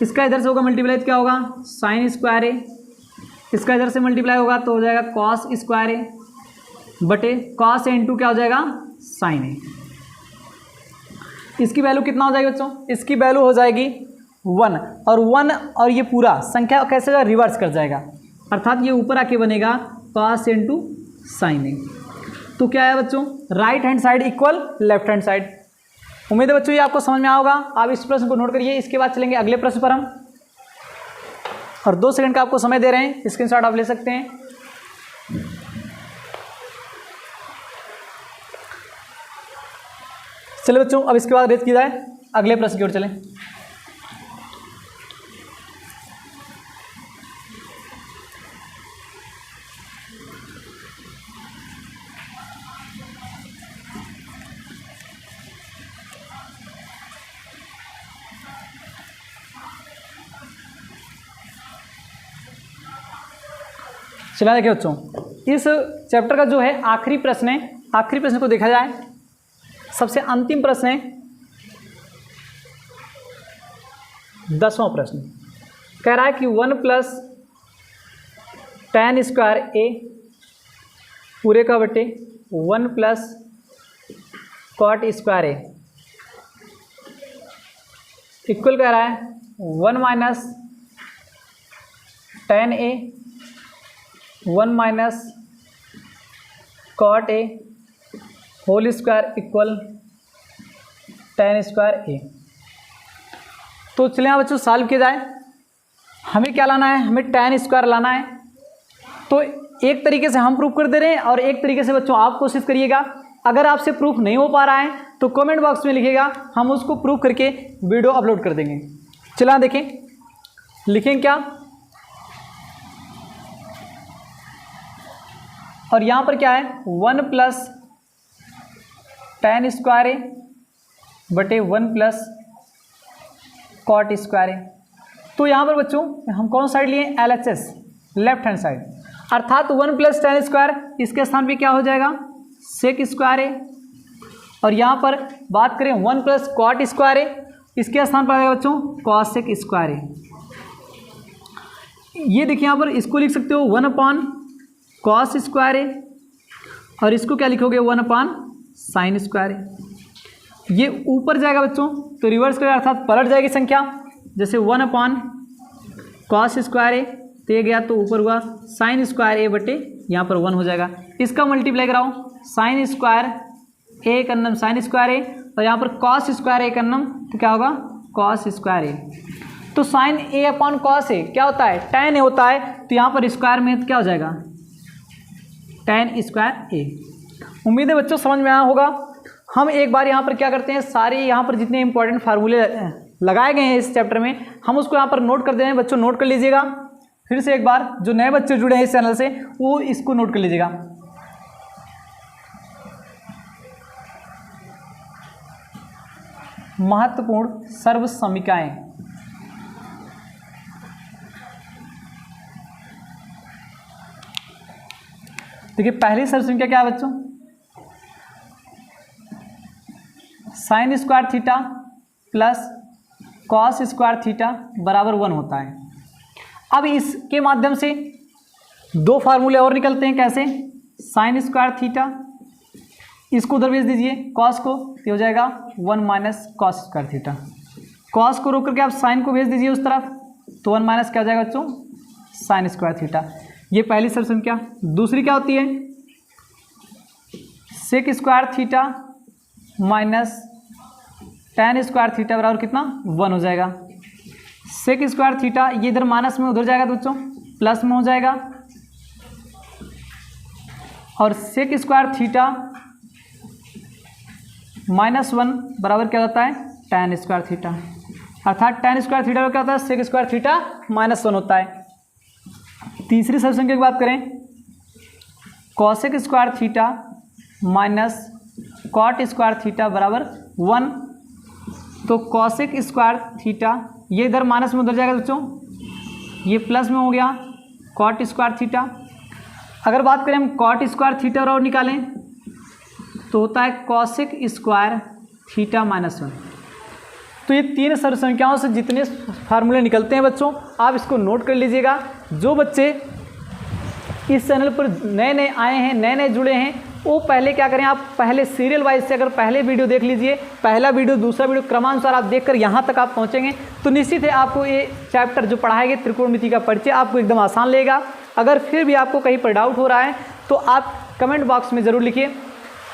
S1: इसका इधर से होगा मल्टीप्लाई तो क्या होगा साइन स्क्वायर ए, इसका इधर से मल्टीप्लाई होगा तो हो जाएगा कॉस स्क्वायर ए बटे कॉस ए इंटू क्या हो जाएगा साइन ए। इसकी वैल्यू कितना हो जाएगी बच्चों, इसकी वैल्यू हो जाएगी 1 और 1 और ये पूरा संख्या कैसे जाएगा रिवर्स कर जाएगा, अर्थात ये ऊपर आके बनेगा कॉस इंटू साइन ए। तो क्या है बच्चों right hand side equal left hand side. उम्मीद है बच्चों ये आपको समझ में आओगा। आप इस प्रश्न को नोट करिए, इसके बाद चलेंगे अगले प्रश्न पर हम, और 2 सेकंड का आपको समय दे रहे हैं, स्क्रीनशॉट आप ले सकते हैं। चलिए बच्चों अब इसके बाद रेत की जाए, अगले प्रश्न की ओर चलें। चला देखिए बच्चों, इस चैप्टर का जो है आखिरी प्रश्न है, आखिरी प्रश्न को देखा जाए, सबसे अंतिम प्रश्न है 10वां प्रश्न। कह रहा है कि 1 प्लस tan स्क्वायर ए पूरे का बटे 1 plus cot square a equal कह रहा है 1 minus tan A 1 minus cot A whole square equal tan square A। तो चलिए यहाँ बच्चों सॉल्व किया जाए। हमें क्या लाना है, हमें tan स्क्वायर लाना है। तो एक तरीके से हम प्रूफ कर दे रहे हैं और एक तरीके से बच्चों आप कोशिश करिएगा। अगर आपसे प्रूफ नहीं हो पा रहा है तो कमेंट बॉक्स में लिखिएगा, हम उसको प्रूफ करके वीडियो अपलोड कर देंगे। चला देखें, लिखें क्या, और यहाँ पर क्या है 1 प्लस tan स्क्वायर ए बटे 1 प्लस कॉट स्क्वायर ए। तो यहाँ पर बच्चों हम कौन साइड लिए, LHS लेफ्ट हैंड साइड, अर्थात 1 प्लस tan स्क्वायर इसके स्थान पे क्या हो जाएगा सेक स्क्वायर ए, और यहाँ पर बात करें 1 प्लस कॉट स्क्वायर ए इसके स्थान पर आएगा बच्चों कॉसेक स्क्वायर ए। ये देखिए यहाँ पर इसको लिख सकते हो 1 अपॉन कॉस स्क्वायर ए, और इसको क्या लिखोगे 1 अपॉन साइन स्क्वायर ए। ये ऊपर जाएगा बच्चों तो रिवर्स करेगा अर्थात पलट जाएगी संख्या, जैसे 1 अपॉन कॉस स्क्वायर ए तो ये गया तो ऊपर हुआ साइन स्क्वायर ए बटे यहाँ पर 1 हो जाएगा। इसका मल्टीप्लाई कराओ साइन स्क्वायर ए का नाम साइन स्क्वायर ए, और यहाँ पर कॉस स्क्वायर ए का नाम तो क्या होगा कॉस स्क्वायर ए। तो sign A upon cos A क्या होता है tan ए होता है, तो यहाँ पर स्क्वायर में तो क्या हो जाएगा tan स्क्वायर ए। उम्मीद है बच्चों समझ में आया होगा। हम एक बार यहाँ पर क्या करते हैं, सारे यहाँ पर जितने इंपॉर्टेंट फार्मूले लगाए गए हैं इस चैप्टर में हम उसको यहाँ पर नोट कर दे रहे हैं। बच्चों नोट कर लीजिएगा, फिर से एक बार जो नए बच्चे जुड़े हैं इस चैनल से वो इसको नोट कर लीजिएगा। महत्वपूर्ण सर्वसमीकाएं, देखिए पहली सर्वसमीका क्या है बच्चों, sine square theta plus cos square theta बराबर 1 होता है। अब इसके माध्यम से दो फार्मूले और निकलते हैं, कैसे, साइन स्क्वायर थीटा इसको उधर भेज दीजिए कॉस को, ये हो जाएगा 1 minus cos square theta. Cos को रोक करके आप साइन को भेज दीजिए उस तरफ, तो 1 माइनस क्या हो जाएगा बच्चों साइन स्क्वायर थीटा। ये पहली सर्वसमीका। दूसरी क्या होती है, sec square theta minus tan square theta बराबर कितना 1 हो जाएगा। सेक स्क्वायर थीटा ये इधर माइनस में उधर जाएगा तो बच्चों प्लस में हो जाएगा, और सेक स्क्वायर थीटा -1 बराबर क्या होता है tan स्क्वायर थीटा, अर्थात tan स्क्वायर थीटा क्या होता है सेक स्क्वायर थीटा -1 होता है। तीसरी सर्वसमीका की बात करें, cosec square theta minus cot square theta बराबर 1, तो कॉसेक स्क्वायर थीटा ये इधर माइनस में उधर जाएगा बच्चों, ये प्लस में हो गया कॉट स्क्वायर थीटा। अगर बात करें हम कॉट स्क्वायर थीटा और निकालें तो होता है कॉसेक स्क्वायर थीटा -1। तो ये तीन सर्वसमीकाओं से जितने फार्मूले निकलते हैं बच्चों आप इसको नोट कर लीजिएगा। जो बच्चे इस चैनल पर नए नए आए हैं, नए नए जुड़े हैं, वो पहले क्या करें, आप पहले सीरियल वाइज से अगर पहले वीडियो देख लीजिए, पहला वीडियो दूसरा वीडियो क्रमानुसार आप देखकर यहाँ तक आप पहुँचेंगे तो निश्चित है आपको ये चैप्टर जो पढ़ाएंगे त्रिकोणमिति का परिचय आपको एकदम आसान लगेगा। अगर फिर भी आपको कहीं पर डाउट हो रहा है तो आप कमेंट बॉक्स में ज़रूर लिखिए।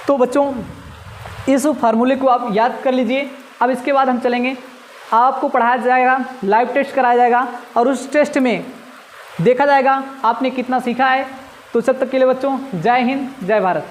S1: तो बच्चों इस फार्मूले को आप याद कर लीजिए। अब इसके बाद हम चलेंगे, आपको पढ़ाया जाएगा, लाइव टेस्ट कराया जाएगा और उस टेस्ट में देखा जाएगा आपने कितना सीखा है। तो तब तक के लिए बच्चों जय हिंद जय भारत।